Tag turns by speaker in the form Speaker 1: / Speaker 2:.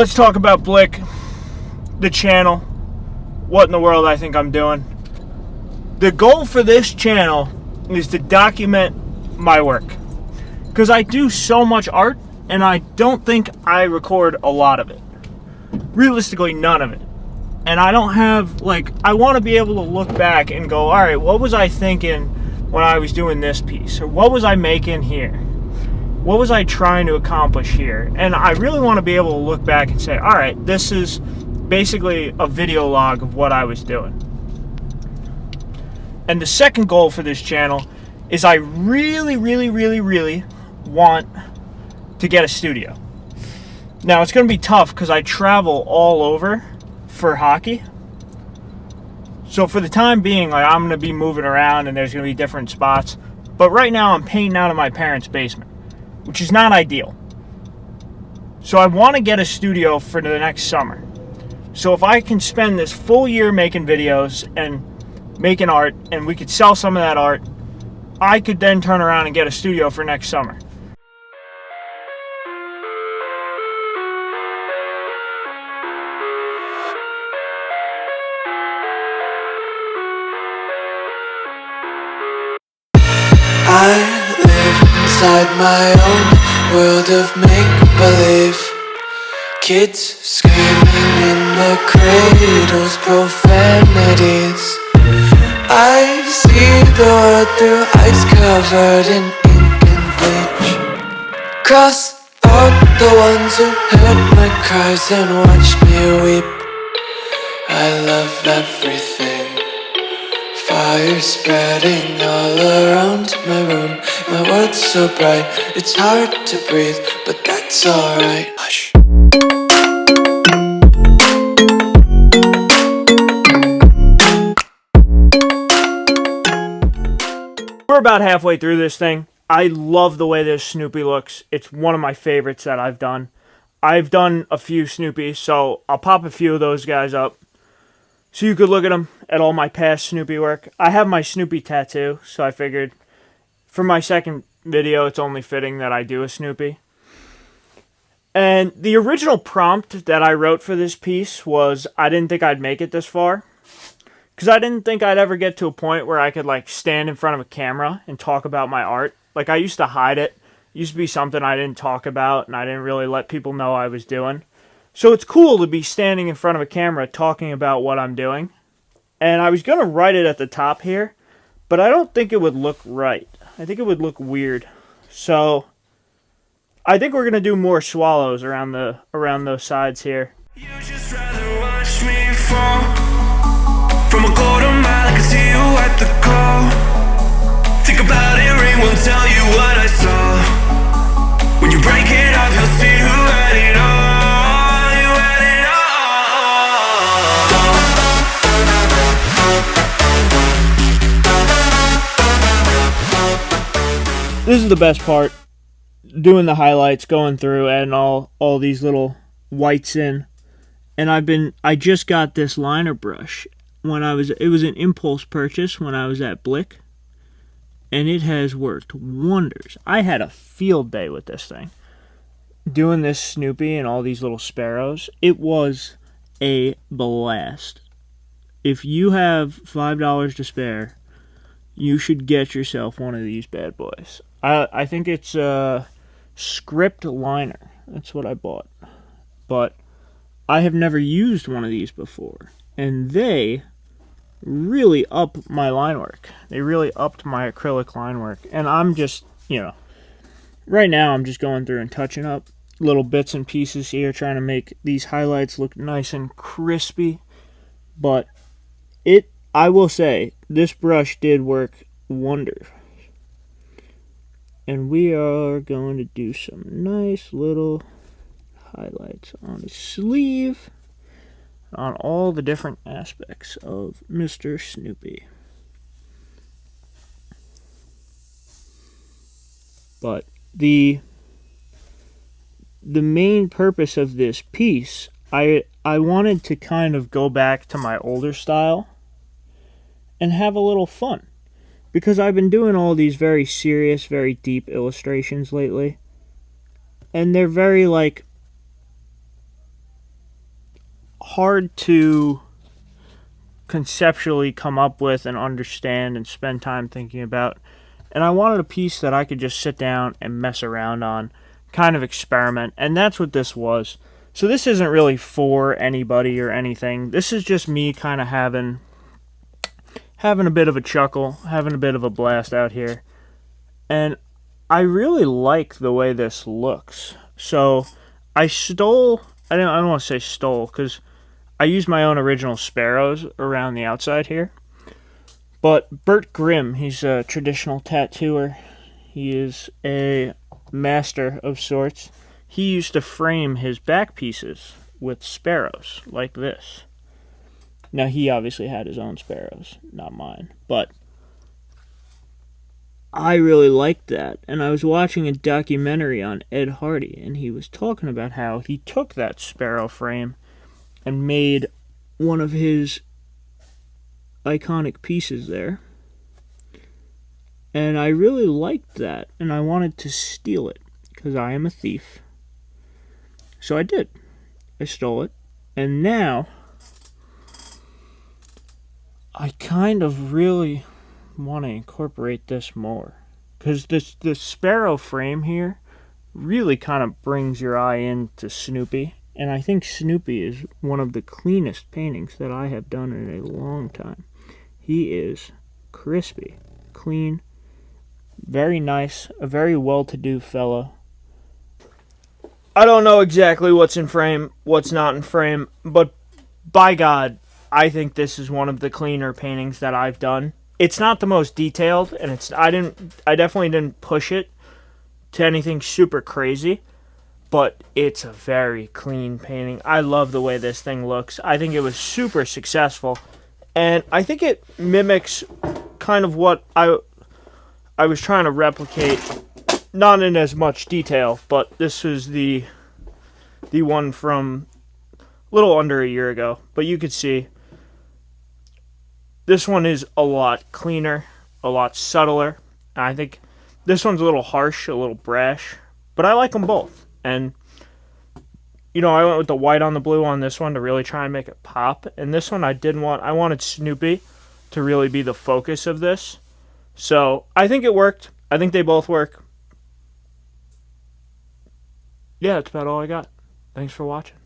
Speaker 1: let's talk about Blick, the channel, what in the world I think I'm doing. The goal for this channel is to document my work, because I do so much art and I don't think I record a lot of it. Realistically, none of it. And I don't have, like, I want to be able to look back and go, all right, what was I thinking when I was doing this piece? Or what was I making here? What was I trying to accomplish here? And I really want to be able to look back and say, all right, this is basically a video log of what I was doing. And the second goal for this channel is I really want to get a studio. Now, it's going to be tough because I travel all over for hockey. So for the time being, like, I'm going to be moving around and there's going to be different spots. But right now I'm painting out of my parents' basement, which is not ideal. So I want to get a studio for the next summer. So if I can spend this full year making videos and making art, and we could sell some of that art, I could then turn around and get a studio for next summer.
Speaker 2: I live inside my own world of make-believe. Kids screaming in the cradles, profanities. I see the world through ice covered in ink and bleach. Cross out the ones who heard my cries and watched me weep. I love everything. Fire spreading all around my room. My world's so bright, it's hard to breathe, but that's alright. Hush.
Speaker 1: We're about halfway through this thing. I love the way this Snoopy looks. It's one of my favorites that I've done. I've done a few Snoopies, so I'll pop a few of those guys up so you could look at them, at all my past Snoopy work. I have my Snoopy tattoo, so I figured for my second video, it's only fitting that I do a Snoopy. And the original prompt that I wrote for this piece was, I didn't think I'd make it this far. Because I didn't think I'd ever get to a point where I could, like, stand in front of a camera and talk about my art. Like, I used to hide it. It used to be something I didn't talk about, and I didn't really let people know I was doing. So it's cool to be standing in front of a camera talking about what I'm doing. And I was going to write it at the top here, but I don't think it would look right. I think it would look weird. So I think we're going to do more swallows around those sides here.
Speaker 3: You just rather watch me fall from a quarter mile. I can see you at the call. Think about it, ring won't tell you what I saw. When you break it off, you'll see who had it all.
Speaker 1: This is the best part, doing the highlights, going through, adding all these little whites in. And I just got this liner brush it was an impulse purchase when I was at Blick, and it has worked wonders. I had a field day with this thing, doing this Snoopy and all these little sparrows. It was a blast. If you have $5 to spare, you should get yourself one of these bad boys. I think it's a script liner. That's what I bought. But I have never used one of these before. And they really up my line work. They really upped my acrylic line work. And I'm just, right now I'm just going through and touching up little bits and pieces here, trying to make these highlights look nice and crispy. But I will say, this brush did work wonders. And we are going to do some nice little highlights on his sleeve, on all the different aspects of Mr. Snoopy. But the main purpose of this piece, I wanted to kind of go back to my older style and have a little fun. Because I've been doing all these very serious, very deep illustrations lately. And they're very, like, hard to conceptually come up with and understand and spend time thinking about. And I wanted a piece that I could just sit down and mess around on, kind of experiment, and that's what this was. So this isn't really for anybody or anything. This is just me kind of having a bit of a chuckle, having a bit of a blast out here. And I really like the way this looks. So I don't want to say stole, because I used my own original sparrows around the outside here. But Bert Grimm, he's a traditional tattooer. He is a master of sorts. He used to frame his back pieces with sparrows like this. Now, he obviously had his own sparrows, not mine. But I really liked that. And I was watching a documentary on Ed Hardy, and he was talking about how he took that sparrow frame and made one of his iconic pieces there. And I really liked that, and I wanted to steal it, because I am a thief. So I did. I stole it. And now I kind of really want to incorporate this more, because this sparrow frame here really kind of brings your eye into Snoopy. And I think Snoopy is one of the cleanest paintings that I have done in a long time. He is crispy, clean, very nice, a very well-to-do fellow. I don't know exactly what's in frame, what's not in frame, but by God, I think this is one of the cleaner paintings that I've done. It's not the most detailed, and I definitely didn't push it to anything super crazy, but it's a very clean painting. I love the way this thing looks. I think it was super successful. And I think it mimics kind of what I was trying to replicate, not in as much detail, but this is the one from a little under a year ago. But you could see this one is a lot cleaner, a lot subtler. I think this one's a little harsh, a little brash, but I like them both. And I went with the white on the blue on this one to really try and make it pop. And this one I wanted Snoopy to really be the focus of this. So I think it worked. I think they both work. Yeah, that's about all I got. Thanks for watching.